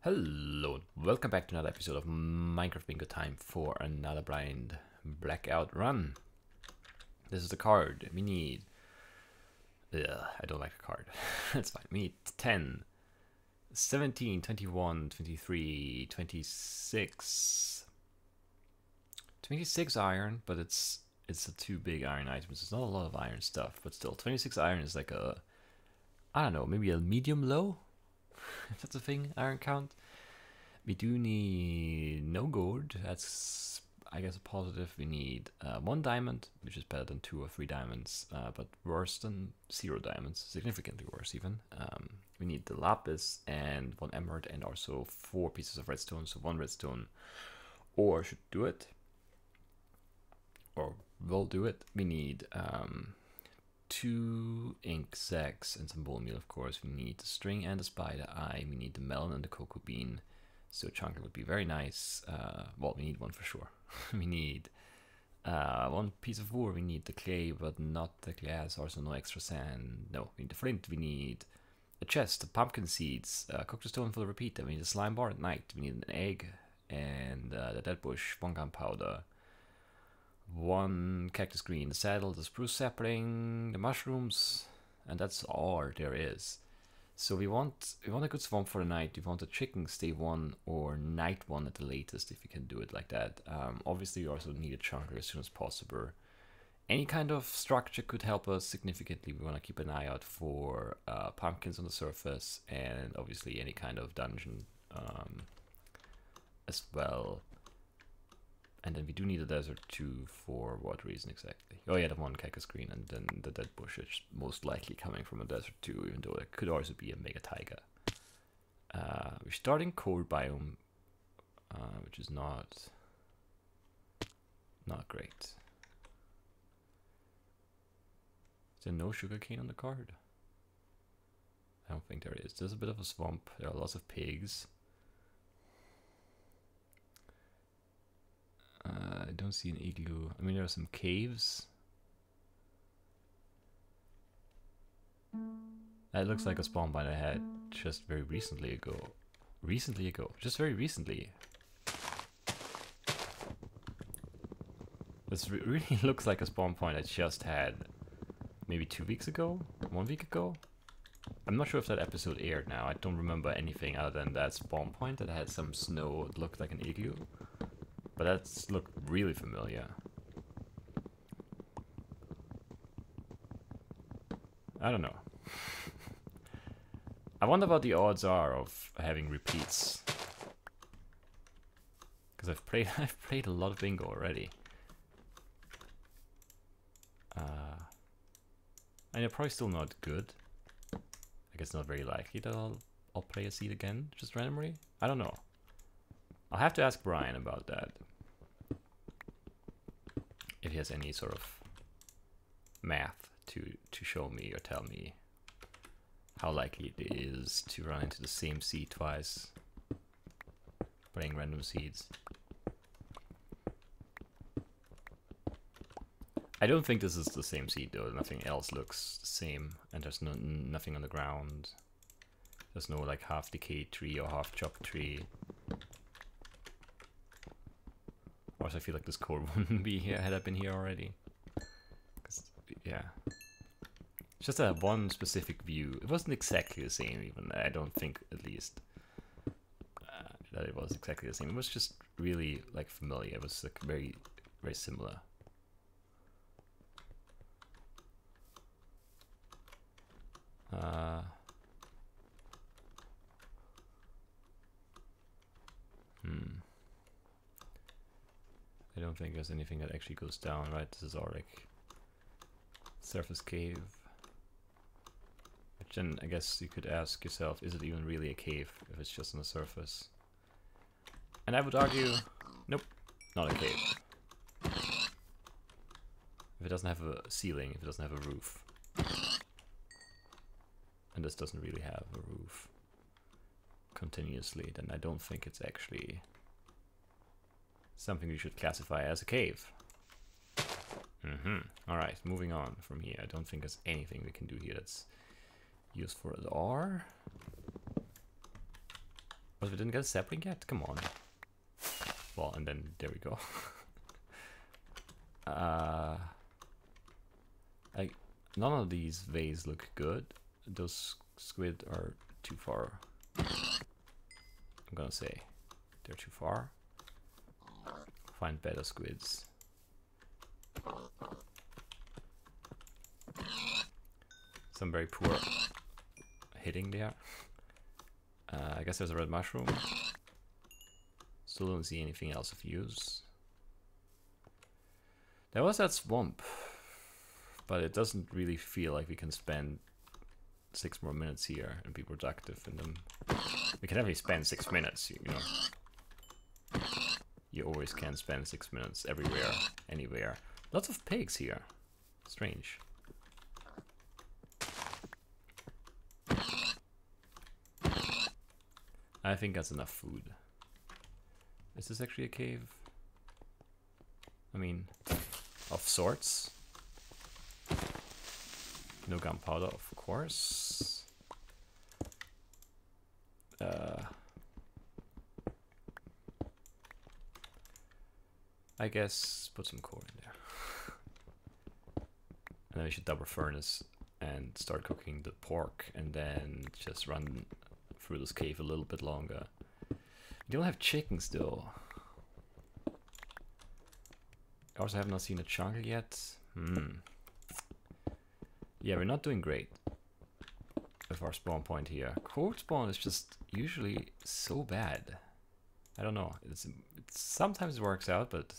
Hello, welcome back to another episode of Minecraft Bingo time for another blind Blackout run. This is the card we need. I don't like the card. That's fine. We need 10, 17, 21, 23, 26. 26 iron, but it's a two big iron items. It's not a lot of iron stuff, but still 26 iron is like a, I don't know, maybe a medium low? If that's a thing, iron count. We do need no gold. That's, I guess, a positive. We need 1 diamond, which is better than 2 or 3 diamonds, but worse than 0 diamonds, significantly worse even. We need the lapis and 1 emerald and also 4 pieces of redstone, so 1 redstone ore should do it. Or will do it. We need 2 ink sacks and some bone meal, of course. We need the string and the spider eye. We need the melon and the cocoa bean. So chunker would be very nice. Well, we need 1 for sure. We need 1 piece of wood. We need the clay, but not the glass. Also no extra sand. No, we need the flint. We need a chest, the pumpkin seeds, cook the stone for the repeater. We need a slime bar at night. We need an egg and the dead bush, 1 gunpowder, 1 cactus green, the saddle, the spruce sapling, the mushrooms, and that's all there is. So we want a good swamp for the night. We want a chicken stay 1 or night 1 at the latest, if you can do it like that. Obviously, you also need a chunker as soon as possible. Any kind of structure could help us significantly. We want to keep an eye out for pumpkins on the surface, and obviously any kind of dungeon as well. And then we do need a desert too, for what reason exactly? Oh yeah, the 1 cactus green, and then the dead bush is most likely coming from a desert too, even though it could also be a mega taiga. We're starting cold biome, which is not great. Is there no sugarcane on the card? I don't think there is. There's a bit of a swamp. There are lots of pigs. I don't see an igloo. I mean, there are some caves. That looks like a spawn point I had just very recently ago. Just very recently. This really looks like a spawn point I just had maybe 2 weeks ago? 1 week ago? I'm not sure if that episode aired now. I don't remember anything other than that spawn point that had some snow. It looked like an igloo. But that's looked really familiar. I don't know. I wonder what the odds are of having repeats. Because I've played a lot of bingo already. And they're probably still not good. I guess not very likely that I'll play a seed again, just randomly. I don't know. I'll have to ask Brian about that. If he has any sort of math to show me or tell me how likely it is to run into the same seed twice playing random seeds. I don't think this is the same seed though. Nothing else looks the same, and there's nothing on the ground. There's no like half decayed tree or half chopped tree. Also, I feel like this core wouldn't be here had I been here already. Yeah. It's just that 1 specific view. It wasn't exactly the same even. I don't think, at least, that it was exactly the same. It was just really, like, familiar. It was, like, very, very similar. I don't think there's anything that actually goes down, right? This is our, like, surface cave. Which then, I guess you could ask yourself, is it even really a cave if it's just on the surface? And I would argue, nope, not a cave. If it doesn't have a ceiling, if it doesn't have a roof. And this doesn't really have a roof continuously, then I don't think it's actually something we should classify as a cave. Alright, moving on from here. I don't think there's anything we can do here that's useful at all. But we didn't get a sapling yet? Come on. Well, and then there we go. None of these veins look good. Those squid are too far. I'm gonna say they're too far. Find better squids. Some very poor hitting there. I guess there's a red mushroom. Still don't see anything else of use. There was that swamp, but it doesn't really feel like we can spend 6 more minutes here and be productive in them. We can definitely spend 6 minutes, you know. You always can spend 6 minutes everywhere, anywhere. Lots of pigs here. Strange. I think that's enough food. Is this actually a cave? I mean, of sorts. No gunpowder, of course. I guess put some coal in there. And then we should double furnace and start cooking the pork and then just run through this cave a little bit longer. We don't have chickens though. I also have not seen a jungle yet. Yeah, we're not doing great with our spawn point here. Cold spawn is just usually so bad. I don't know. It's sometimes it works out, but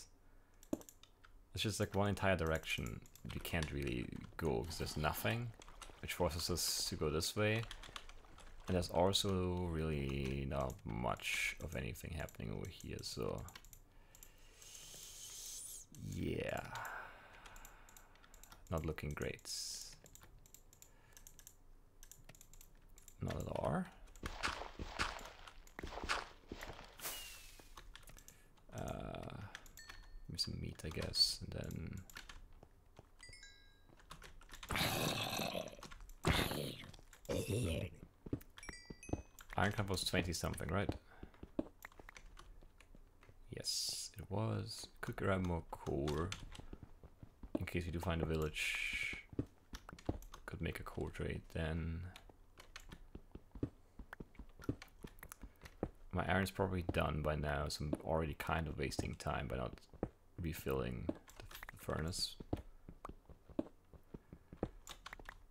it's just like one entire direction we can't really go because there's nothing, which forces us to go this way. And there's also really not much of anything happening over here, so yeah, not looking great. Not at all. Give me some meat, I guess, and then iron cup was 20 something, right? Yes, it was. Could grab more core in case we do find a village. Could make a core trade then. My iron's probably done by now, so I'm already kind of wasting time by not refilling the furnace.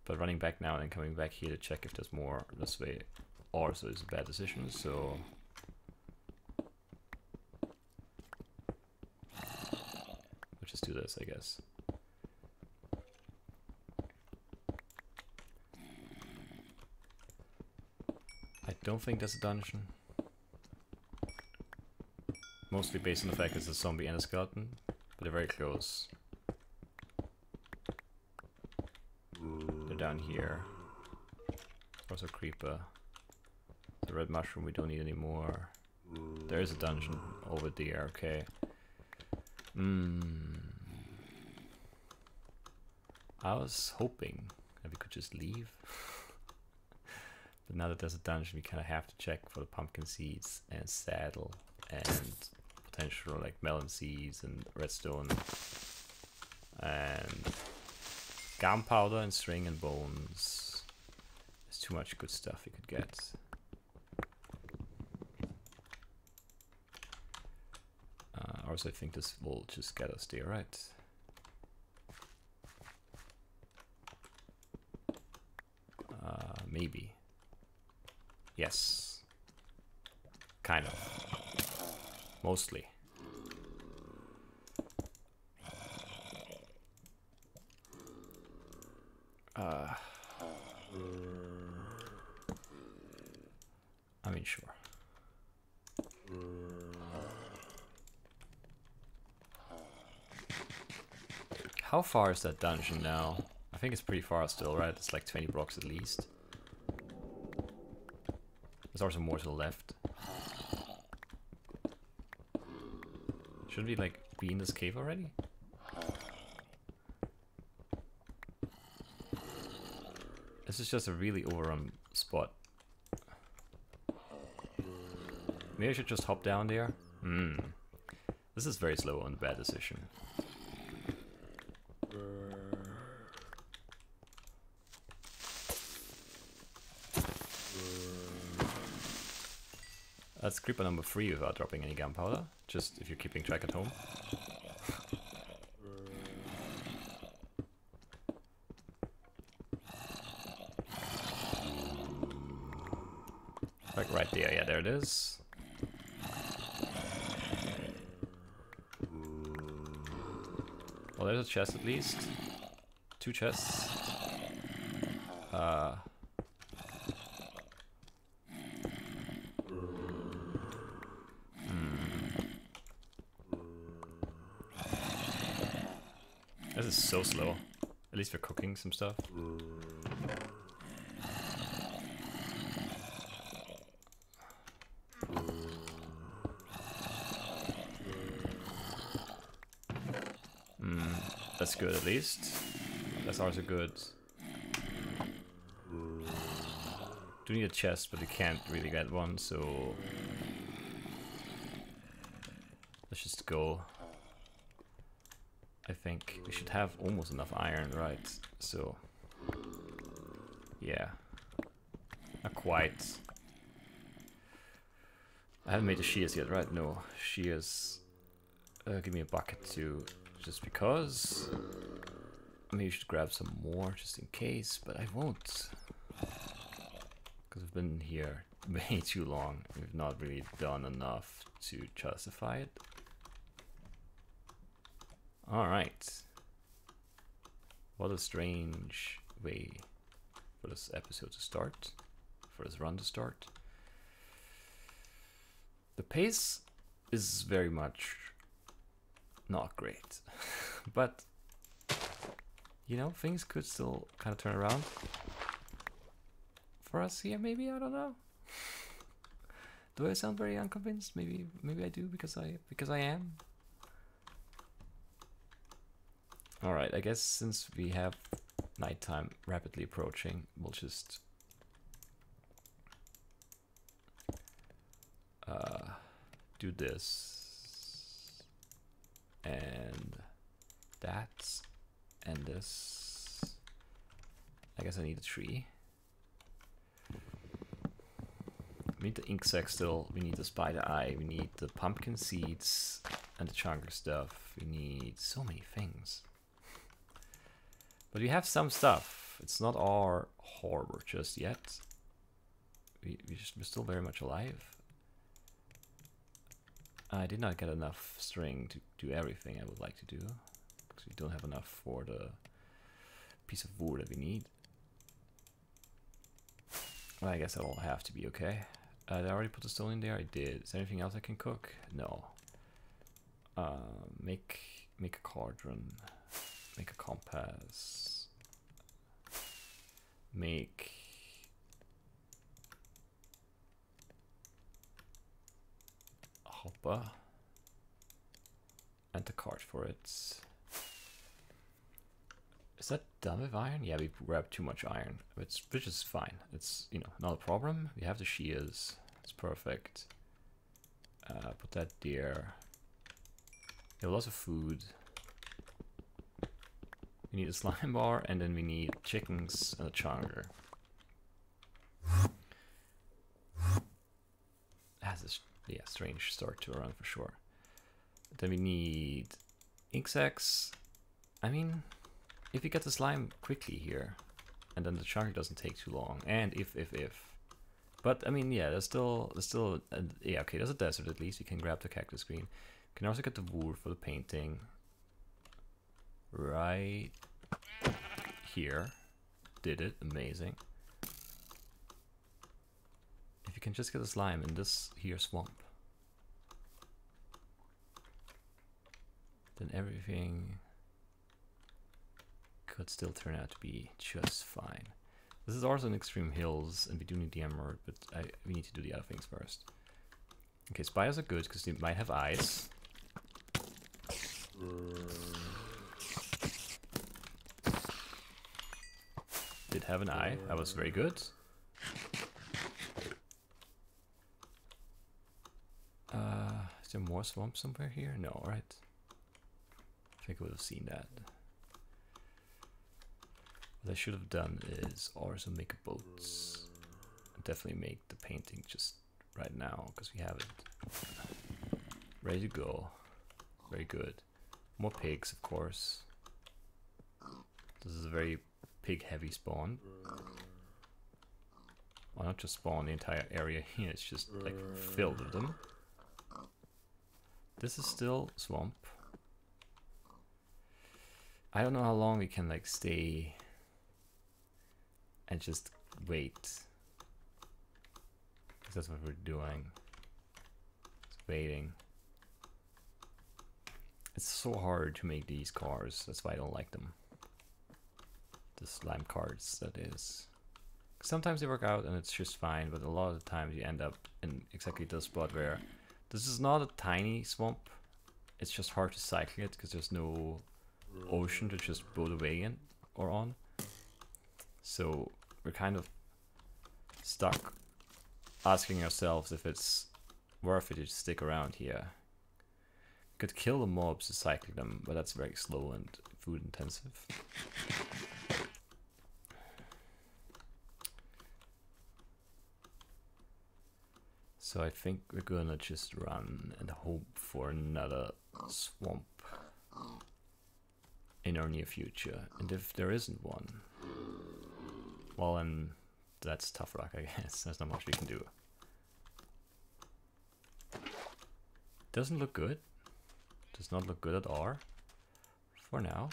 But running back now and then coming back here to check if there's more this way also is a bad decision, so we'll just do this, I guess. I don't think there's a dungeon. Mostly based on the fact it's a zombie and a skeleton, but they're very close. They're down here. Also a creeper. The red mushroom we don't need anymore. There is a dungeon over there, okay. I was hoping that we could just leave. But now that there's a dungeon, we kind of have to check for the pumpkin seeds and saddle and potential like melon seeds and redstone and gunpowder and string and bones. There's too much good stuff you could get. Also, I think this will just get us there, right? Maybe. Yes. Kind of. Mostly. I mean, sure. How far is that dungeon now? I think it's pretty far still, right? It's like 20 blocks at least. There's also more to the left. Shouldn't we like be in this cave already? This is just a really overrun spot. Maybe I should just hop down there. This is very slow and a bad decision. That's creeper number 3 without dropping any gunpowder. Just if you're keeping track at home. Like right there, yeah, there it is. Well, there's a chest at least. 2 chests. This is so slow. At least for cooking some stuff. That's good at least. That's also good. Do need a chest, but we can't really get one, so let's just go. I think we should have almost enough iron, right? So yeah, not quite. I haven't made the shears yet, right? No, shears. Give me a bucket too, just because. Maybe you should grab some more just in case, but I won't. Because we've been here way too long. We've not really done enough to justify it. Alright. What a strange way for this episode to start. For this run to start. The pace is very much not great. But you know, things could still kind of turn around for us here. Maybe, I don't know. Do I sound very unconvinced? Maybe I do because I am. All right, I guess since we have nighttime rapidly approaching, we'll just do this and that. And this, I guess I need a tree. We need the ink sac still, we need the spider eye, we need the pumpkin seeds and the chunker stuff. We need so many things. But we have some stuff. It's not our horror just yet. We're still very much alive. I did not get enough string to do everything I would like to do. We don't have enough for the piece of wood that we need. Well, I guess that'll have to be okay. Did I already put the stone in there? I did. Is there anything else I can cook? No. Make a cauldron. Make a compass. Make a hopper. And the cart for it. Is that done with iron? Yeah, we grabbed too much iron, which is fine. It's, you know, not a problem. We have the shears. It's perfect. Put that there. We have lots of food. We need a slime bar, and then we need chickens and a chunker. Has this, yeah, strange start to a run for sure. Then we need ink sacs. I mean, if you get the slime quickly here, and then the chunk doesn't take too long, and if. But, I mean, yeah, there's still, yeah, okay, there's a desert at least. You can grab the cactus green. You can also get the wood for the painting. Right here. Did it, amazing. If you can just get the slime in this here swamp, then everything could still turn out to be just fine. This is also in extreme hills, and we do need the emerald, but we need to do the other things first. Okay, spiders are good because they might have eyes. Did have an eye. That was very good. Is there more swamp somewhere here? No, right? I think I would have seen that. What I should have done is also make boats. Definitely make the painting just right now, because we have it ready to go. Very good. More pigs, of course. This is a very pig heavy spawn. Well, not just spawn, the entire area here is just like filled with them. This is still swamp. I don't know how long we can like stay and just wait. That's what we're doing. Just waiting. It's so hard to make these cars. That's why I don't like them. The slime cards, that is. Sometimes they work out and it's just fine, but a lot of the times you end up in exactly the spot where this is not a tiny swamp. It's just hard to cycle it because there's no ocean to just boat away in or on. So we're kind of stuck asking ourselves if it's worth it to stick around here. Could kill the mobs to cycle them, but that's very slow and food intensive. So I think we're gonna just run and hope for another swamp in our near future. And if there isn't one, well then that's tough rock, I guess. There's not much we can do. Doesn't look good. Does not look good at all. For now.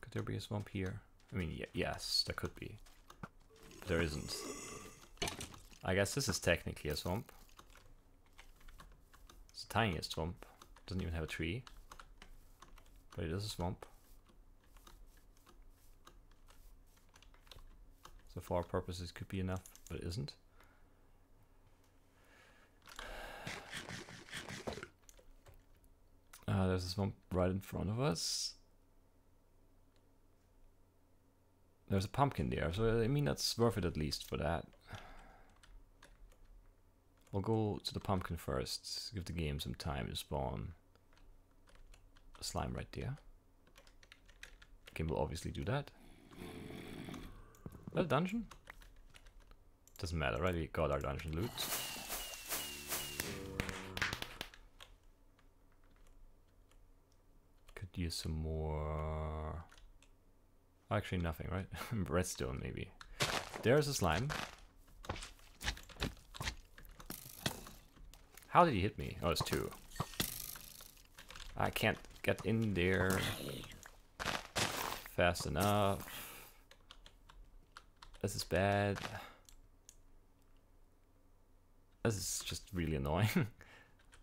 Could there be a swamp here? I mean, yes, there could be. But there isn't. I guess this is technically a swamp. It's the tiniest swamp. Doesn't even have a tree. But it is a swamp. So for our purposes could be enough, but it isn't. There's a swamp right in front of us. There's a pumpkin there, so I mean that's worth it at least for that. We'll go to the pumpkin first, give the game some time to spawn a slime right there. Game will obviously do that. Is that a dungeon? Doesn't matter, right? We got our dungeon loot. Could use some more... Actually nothing, right? Redstone maybe. There's a slime. How did he hit me? Oh, it's two. I can't get in there fast enough. This is bad. This is just really annoying.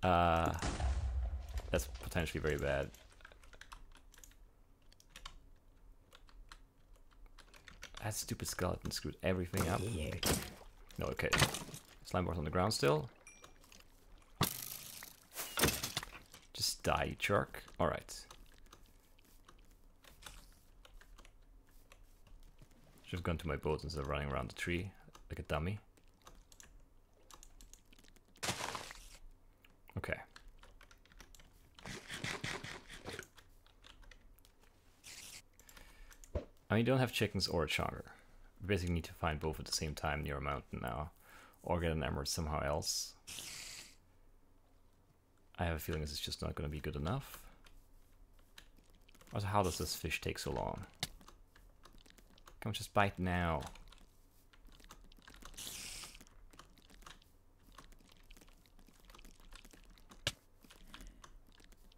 That's potentially very bad. That stupid skeleton screwed everything up. No, okay. Slime bars on the ground still. Just die, you jerk. Alright. Should have gone to my boat instead of running around the tree like a dummy. Okay. I mean, you don't have chickens or a chugger. We basically need to find both at the same time near a mountain now. Or get an emerald somehow else. I have a feeling this is just not going to be good enough. Also, how does this fish take so long? Come on, just bite now.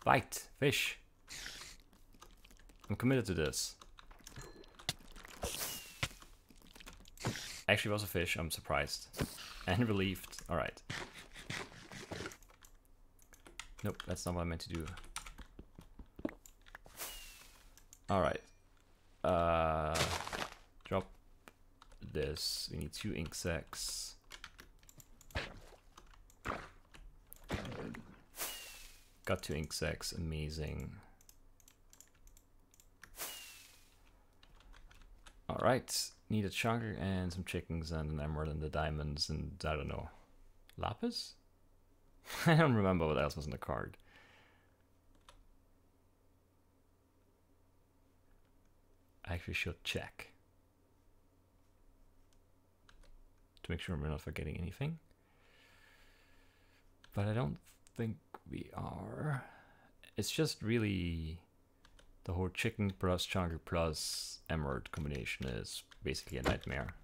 Bite, fish. I'm committed to this. Actually, it was a fish. I'm surprised and relieved. All right. Nope, that's not what I meant to do. All right. Drop this. We need 2 ink sacs. Got 2 ink sacs, amazing. Alright, need a chunker and some chickens and an emerald and the diamonds and I don't know. Lapis? I don't remember what else was in the card. I actually should check to make sure we're not forgetting anything. But I don't think we are. It's just really the whole chicken plus chunker plus emerald combination is basically a nightmare.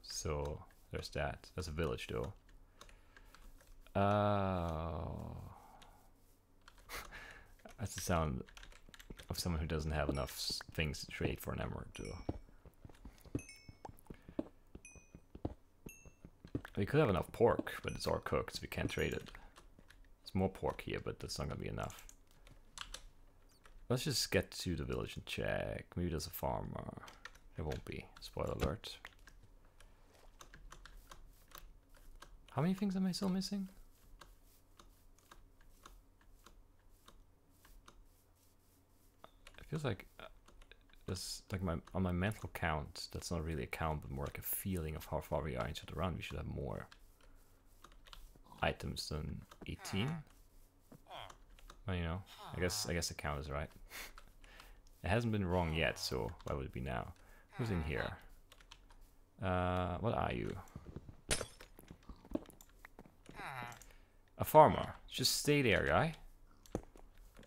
So there's that. There's a village though. That's the sound of someone who doesn't have enough things to trade for an emerald though. We could have enough pork, but it's all cooked, so we can't trade it. There's more pork here, but that's not gonna be enough. Let's just get to the village and check. Maybe there's a farmer. There won't be. Spoiler alert. How many things am I still missing? It feels like this, like on my mental count, that's not really a count, but more like a feeling of how far we are into the run. We should have more items than 18. Well, you know, I guess the count is right. It hasn't been wrong yet, so why would it be now? Who's in here? What are you? A farmer. Just stay there, guy.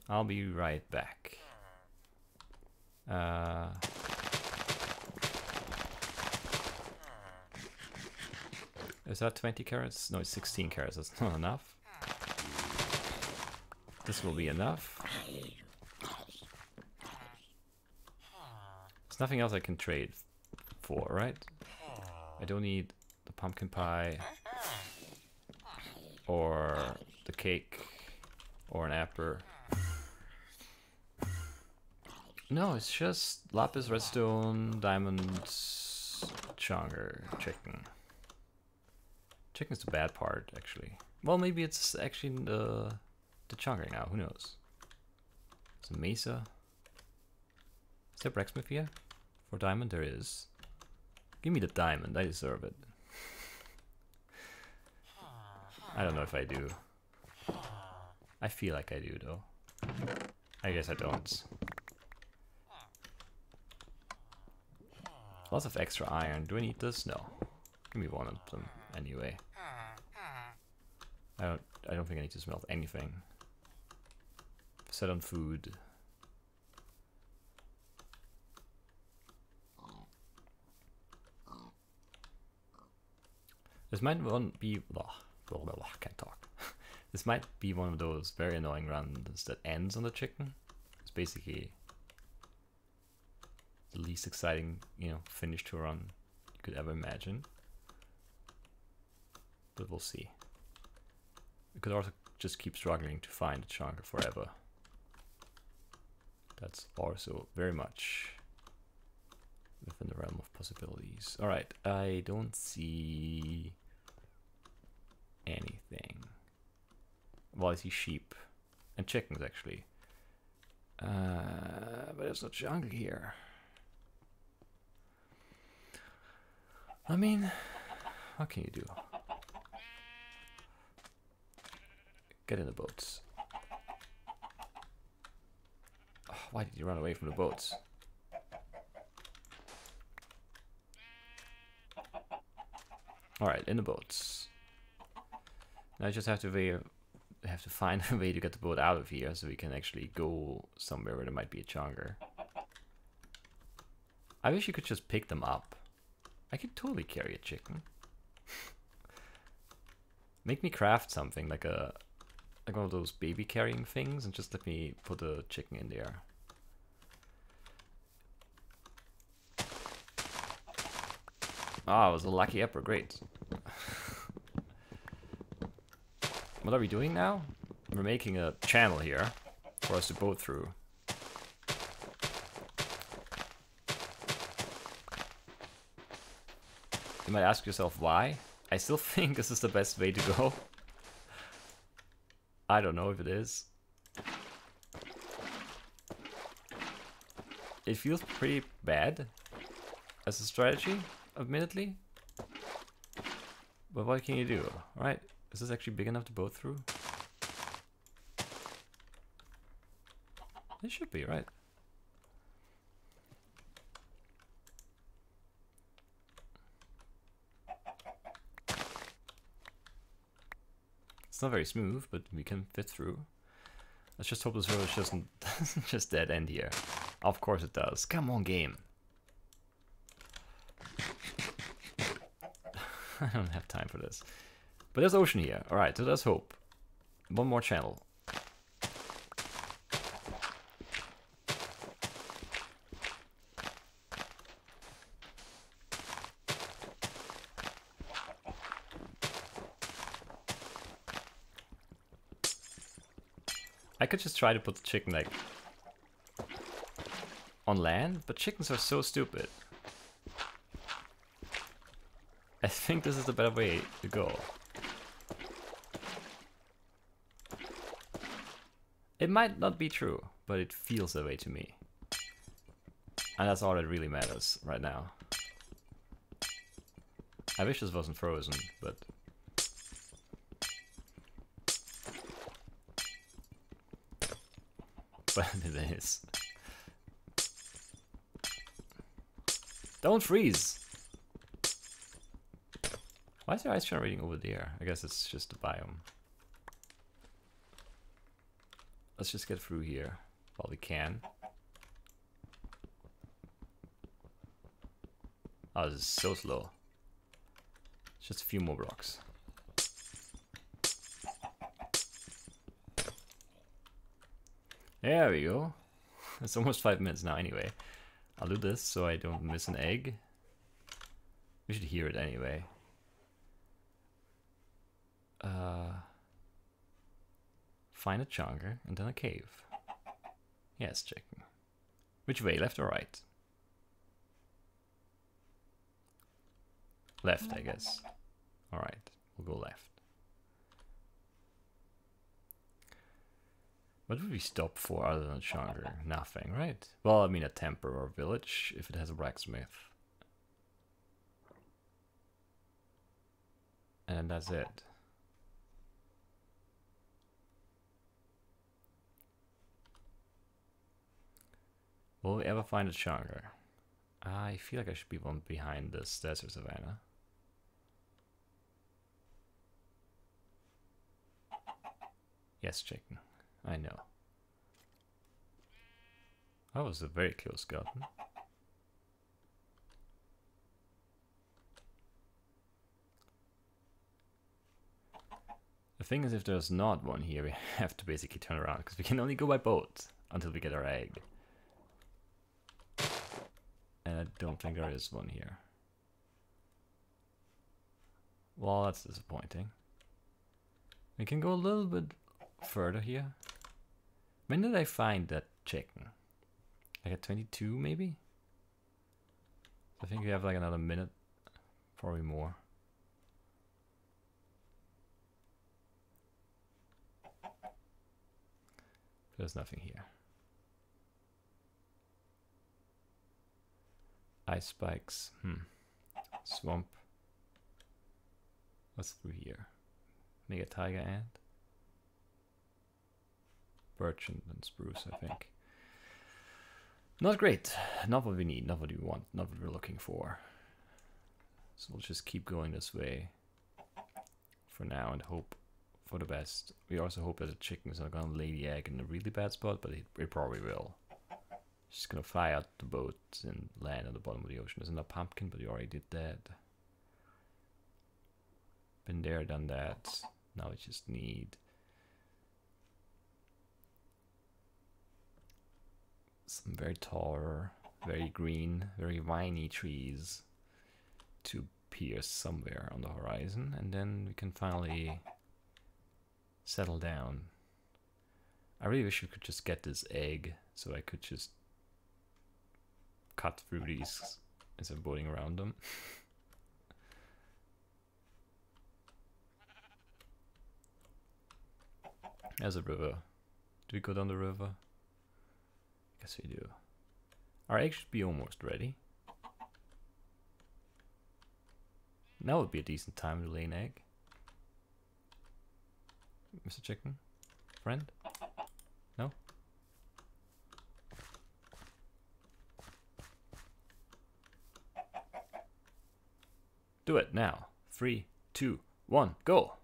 I'll be right back. Is that 20 carrots? No, it's 16 carrots. That's not enough. This will be enough. There's nothing else I can trade for, right? I don't need the pumpkin pie or the cake or an apple. No, it's just lapis, redstone, diamonds, chunker, chicken. Chicken's the bad part, actually. Well, maybe it's actually the chunker now. Who knows? Some mesa. Is there blacksmith here? For diamond, there is. Give me the diamond. I deserve it. I don't know if I do. I feel like I do, though. I guess I don't. Lots of extra iron. Do I need this? No. Give me one of them anyway. I don't think I need to smelt anything. Set on food. This might be can't talk. This might be one of those very annoying runs that ends on the chicken. It's basically the least exciting, you know, finish to a run you could ever imagine. But we'll see. We could also just keep struggling to find a chunker forever. That's also very much within the realm of possibilities. Alright, I don't see anything. Well, I see sheep and chickens actually. But there's no jungle here. I mean, what can you do? Get in the boats. Oh, why did you run away from the boats? Alright, in the boats. Now I just have to find a way to get the boat out of here so we can actually go somewhere where there might be a chunker. I wish you could just pick them up. I could totally carry a chicken. Make me craft something like one of those baby carrying things and just let me put a chicken in there. Ah, it was a lucky upper, great. What are we doing now? We're making a channel here for us to boat through. You might ask yourself why. I still think this is the best way to go. I don't know if it is. It feels pretty bad as a strategy, admittedly. But what can you do, right? Is this actually big enough to boat through? It should be, right? It's not very smooth, but we can fit through. Let's just hope this road doesn't just dead end here. Of course it does. Come on, game. I don't have time for this. But there's ocean here. Alright, so there's hope. One more channel. I could just try to put the chicken like on land, but chickens are so stupid. I think this is the better way to go. It might not be true, but it feels that way to me. And that's all that really matters right now. I wish this wasn't frozen, but... but it is. Don't freeze! Why is there ice generating over there? I guess it's just the biome. Let's just get through here while we can. Oh, this is so slow. Just a few more blocks. There we go. It's almost 5 minutes now anyway. I'll do this so I don't miss an egg. We should hear it anyway. Find a chunker and then a cave. Yes, chicken. Which way, left or right? Left, I guess. Alright, we'll go left. What would we stop for other than a chunker? Nothing, right? Well, I mean a temple or village, if it has a blacksmith. And that's it. Will we ever find a chunker? I feel like I should be one behind this desert savannah. Yes, chicken. I know. That was a very close gotten. The thing is, if there's not one here, we have to basically turn around, because we can only go by boat until we get our egg. And I don't think there is one here. Well, that's disappointing. We can go a little bit further here. When did I find that chicken? Like at 22 maybe? I think we have like another minute. Probably more. There's nothing here. Ice spikes. Swamp. What's through here? Mega tiger ant. Birch and spruce, I think. Not great. Not what we need, not what we want, not what we're looking for. So we'll just keep going this way for now and hope for the best. We also hope that the chicken is not gonna lay the egg in a really bad spot, but it probably will. Just gonna fly out the boat and land at the bottom of the ocean. There's another pumpkin, but you already did that. Been there, done that. Now we just need some very tall, very green, very viney trees to pierce somewhere on the horizon, and then we can finally settle down. I really wish we could just get this egg so I could just cut through these instead of boating around them. There's a river. Do we go down the river? Guess we do. Our egg should be almost ready. Now would be a decent time to lay an egg. Mr. Chicken? Friend? No? Do it now. 3, 2, 1, go!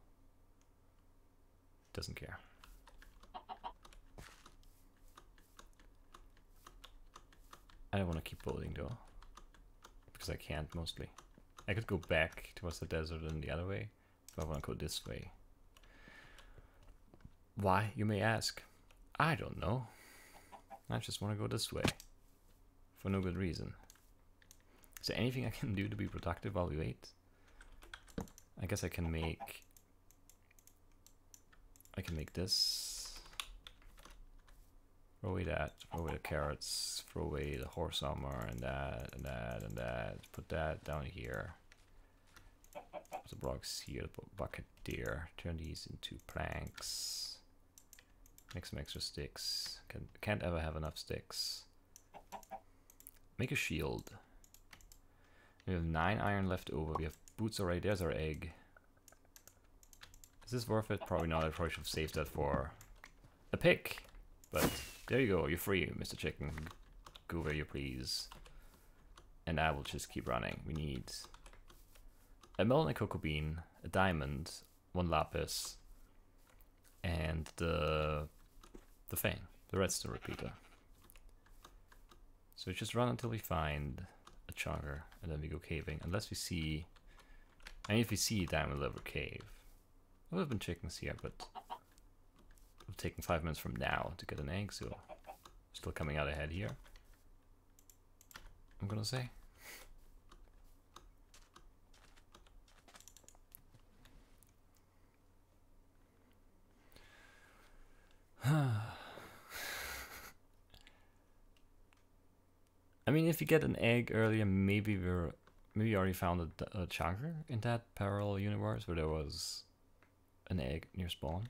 Doesn't care. I don't want to keep building though. Because I can't mostly. I could go back towards the desert and the other way. But I want to go this way. Why, you may ask? I don't know. I just want to go this way. For no good reason. Is there anything I can do to be productive while we wait? I guess I can make this. Throw away that, throw away the carrots, throw away the horse armor and that and that and that. Put that down here. Put the blocks here, the bucket there. Turn these into planks. Make some extra sticks. Can't ever have enough sticks. Make a shield. We have 9 iron left over. We have boots already. There's our egg. Is this worth it? Probably not. I probably should have saved that for a pick. But there you go. You're free, Mr. Chicken. Go where you please. And I will just keep running. We need a melon, a cocoa bean, a diamond, 1 lapis, and the thing, the redstone repeater. So we just run until we find a chunker, and then we go caving. Unless we see, and if we see a diamond level cave. There would have been chickens here, but it would take 5 minutes from now to get an egg, so still coming out ahead here, I'm gonna say. I mean, if you get an egg earlier, maybe we already found a chunker in that parallel universe where there was an egg near spawn.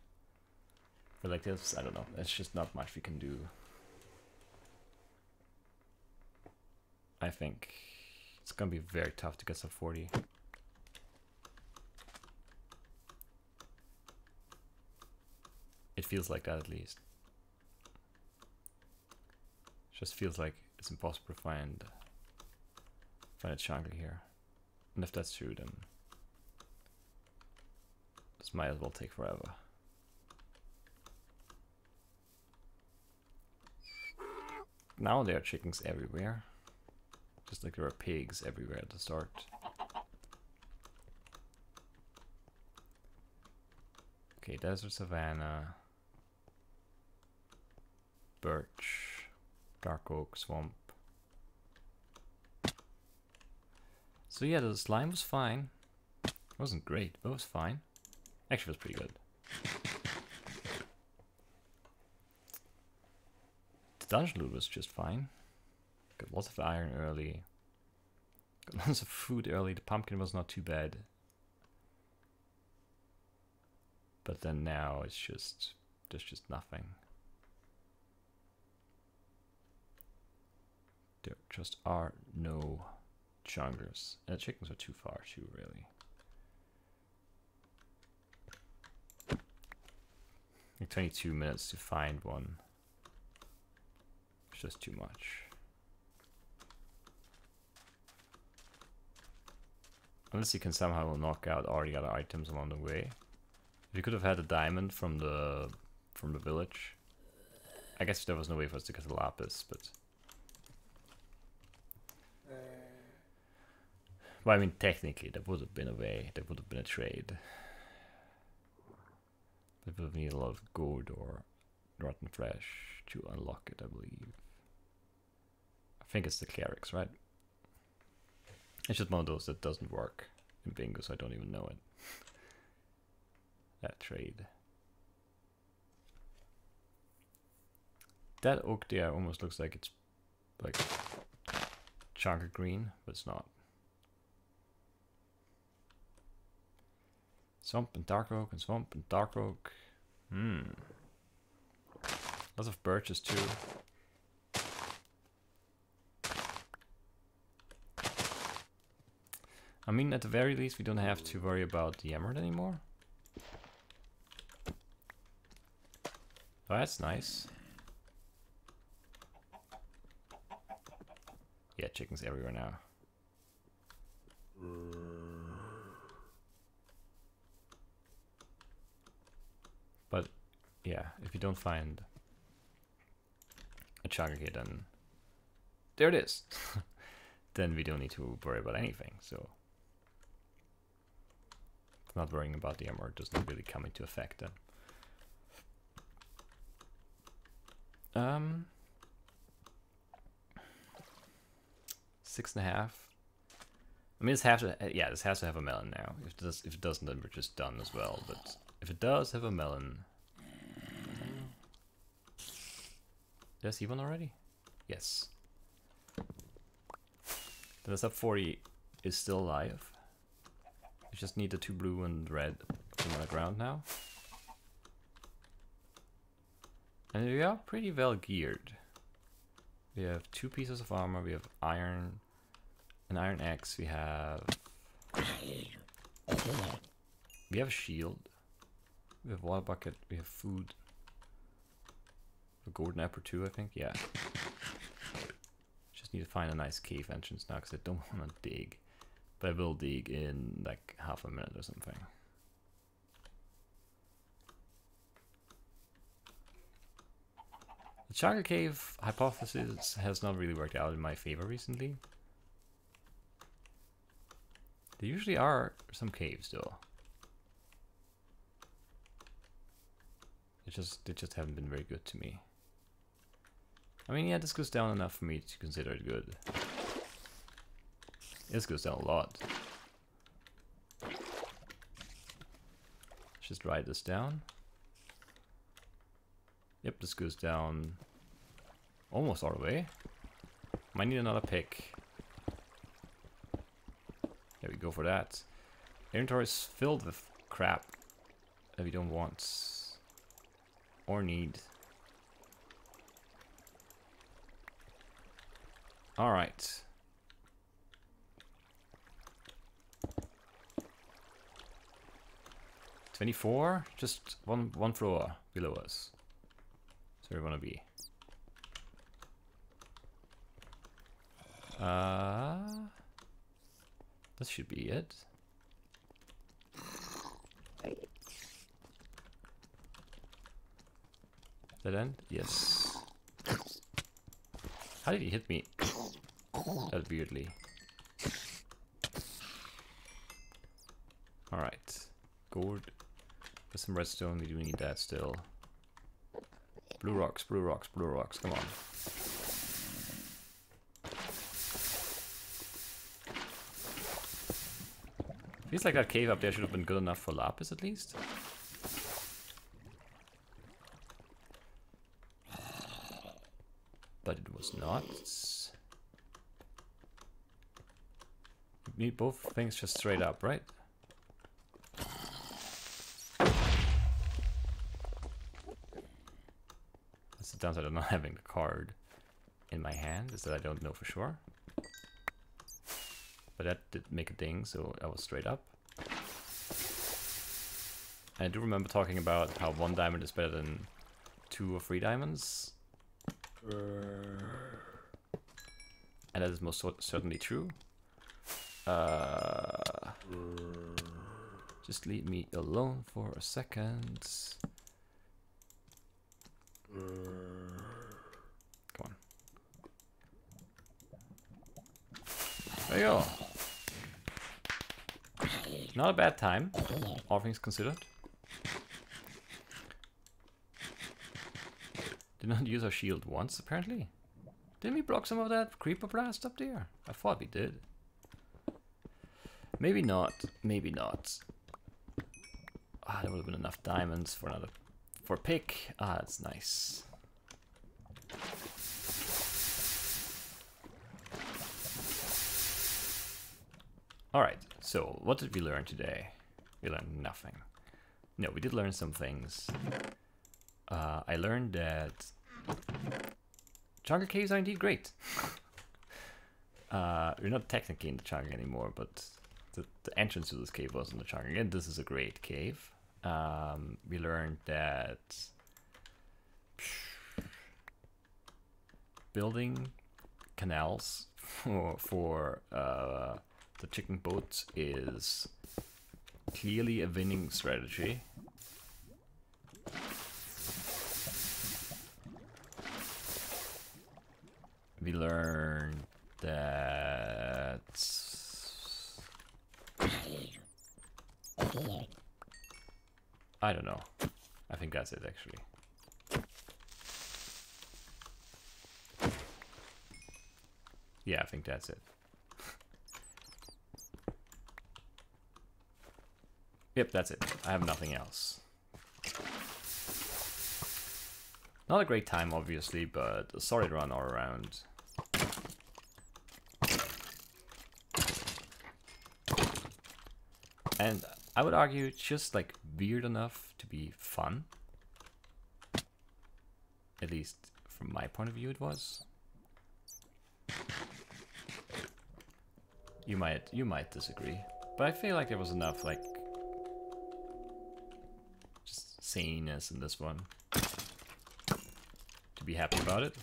But like this, I don't know. There's just not much we can do. I think it's gonna be very tough to get sub 40. It feels like that at least. Just feels like it's impossible to find a chunker here. And if that's true, then this might as well take forever. Now there are chickens everywhere. Just like there are pigs everywhere at the start. Okay, desert savanna. Birch. Dark oak, swamp. So yeah, the slime was fine. It wasn't great, but it was fine. Actually, it was pretty good. The dungeon loot was just fine. Got lots of iron early. Got lots of food early. The pumpkin was not too bad. But then now it's just, there's just nothing. There just are no chunkers. And the chickens are too far too, really. Like 22 minutes to find one. It's just too much. Unless you can somehow knock out all the other items along the way. If you could have had a diamond from the village. I guess there was no way for us to get the lapis, but well, I mean, technically, there would have been a way. There would have been a trade. But we would need a lot of gold or rotten flesh to unlock it, I believe. I think it's the clerics, right? It's just one of those that doesn't work in bingo, so I don't even know it. That trade. That oak there almost looks like it's like chunker green, but it's not. Swamp and dark oak and swamp and dark oak. Lots of birches too. I mean, at the very least, we don't have to worry about the emerald anymore. Oh, that's nice. Yeah, chickens everywhere now. But yeah, if you don't find a chugger here, then there it is. Then we don't need to worry about anything. So not worrying about the emerald does not really come into effect then. 6.5. I mean, this has to, yeah, this has to have a melon now. If it doesn't, then we're just done as well. But if it does have a melon, did I see one already? Yes. Then the sub 40 is still alive. We just need the 2 blue and red from the ground now. And we are pretty well geared. We have 2 pieces of armor, we have iron, an iron axe, we have a shield, we have water bucket, we have food, a golden apple too, I think, yeah. Just need to find a nice cave entrance now because I don't want to dig, but I will dig in like half a minute or something. The Chugger Cave hypothesis has not really worked out in my favor recently. There usually are some caves though. They just haven't been very good to me. I mean, yeah, this goes down enough for me to consider it good. This goes down a lot. Just write this down. Yep, this goes down almost all the way. Might need another pick. There we go for that. Inventory is filled with crap that we don't want or need. Alright. $24, just one floor below us. So we want to be. This should be it. That end? Yes. How did he hit me that weirdly? Alright. Gold. There's some redstone, we do need that still. Blue rocks, blue rocks, blue rocks, come on. Feels like that cave up there should have been good enough for lapis at least. But it was not. We need both things just straight up, right? That's the downside of not having the card in my hand, is that I don't know for sure. But that did make a ding, so I was straight up. And I do remember talking about how 1 diamond is better than 2 or 3 diamonds. And that is most certainly true. Just leave me alone for a second. Come on. There you go. Not a bad time, all things considered. Did not use our shield once, apparently. Didn't we block some of that creeper blast up there? I thought we did. Maybe not. Maybe not. Ah, there would have been enough diamonds for another for a pick. Ah, that's nice. Alright, so what did we learn today? We learned nothing. No, we did learn some things. I learned that Jungle caves are indeed great. We're not technically in the jungle anymore, but the entrance to this cave was in the jungle. And this is a great cave. We learned that building canals for the chicken boats is clearly a winning strategy. We learned that I don't know. I think that's it actually. Yeah, I think that's it. Yep, that's it. I have nothing else. Not a great time, obviously, but a solid run all around. And I would argue it's just like weird enough to be fun. At least from my point of view it was. You might disagree, but I feel like there was enough like just zaniness in this one to be happy about it.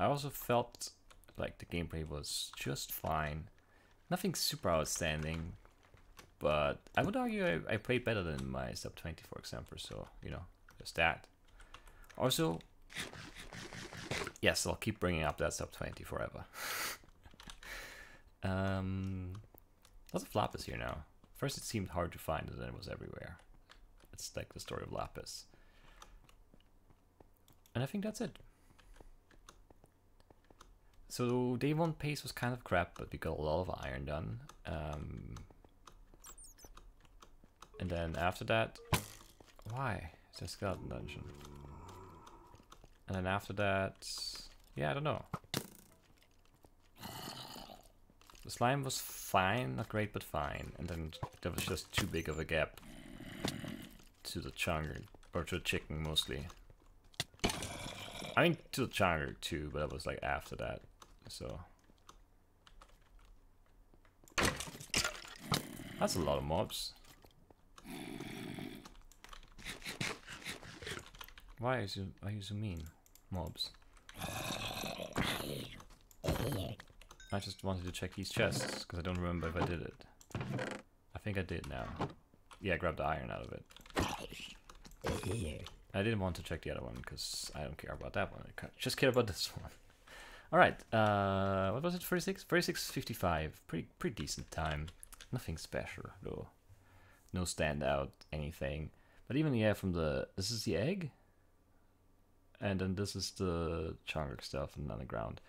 I also felt like the gameplay was just fine. Nothing super outstanding, but I would argue I played better than my sub 20, for example, so, you know, just that. Also, yes, I'll keep bringing up that sub 20 forever. Lots of Lapis here now. First it seemed hard to find, and then it was everywhere. It's like the story of Lapis. And I think that's it. So day 1 pace was kind of crap, but we got a lot of iron done. And then after that, why? It's a skeleton dungeon. And then after that, yeah, I don't know. The slime was fine, not great, but fine. And then there was just too big of a gap to the chunker, or to the chicken mostly. I mean, to the chunker too, but it was like after that. So that's a lot of mobs. Why are you so mean, mobs? I just wanted to check these chests because I don't remember if I did it. I think I did now. Yeah, I grabbed the iron out of it. I didn't want to check the other one because I don't care about that one. I just care about this one. Alright, what was it, 36? 36.55, pretty decent time. Nothing special though. No standout, anything. But even, yeah, from this is the egg? And then this is the chunker stuff and underground.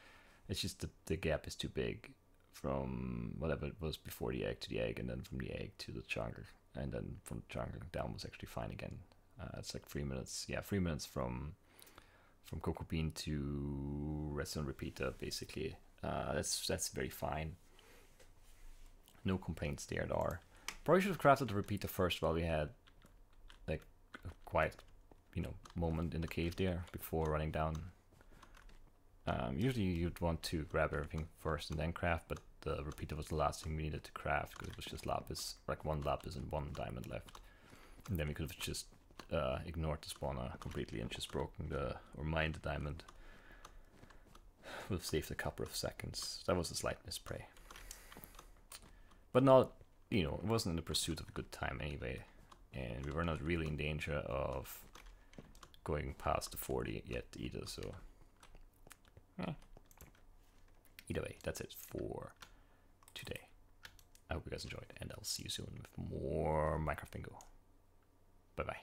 It's just the gap is too big from whatever it was before the egg to the egg, and then from the egg to the chunker. And then from the chunker down was actually fine again. It's like 3 minutes, yeah, 3 minutes from Cocoa Bean to Redstone Repeater, basically. That's very fine. No complaints there at all. Probably should have crafted the repeater first while we had like a quiet, you know, moment in the cave there before running down. Usually you'd want to grab everything first and then craft, but the repeater was the last thing we needed to craft because it was just lapis, like 1 lapis and 1 diamond left. And then we could have just ignored the spawner completely and just broken or mined the diamond. Would have saved a couple of seconds. That was a slight misplay. But not, you know, it wasn't in the pursuit of a good time anyway. And we were not really in danger of going past the 40 yet either, so... Either way, that's it for today. I hope you guys enjoyed, and I'll see you soon with more Minecraft Bingo. Bye-bye.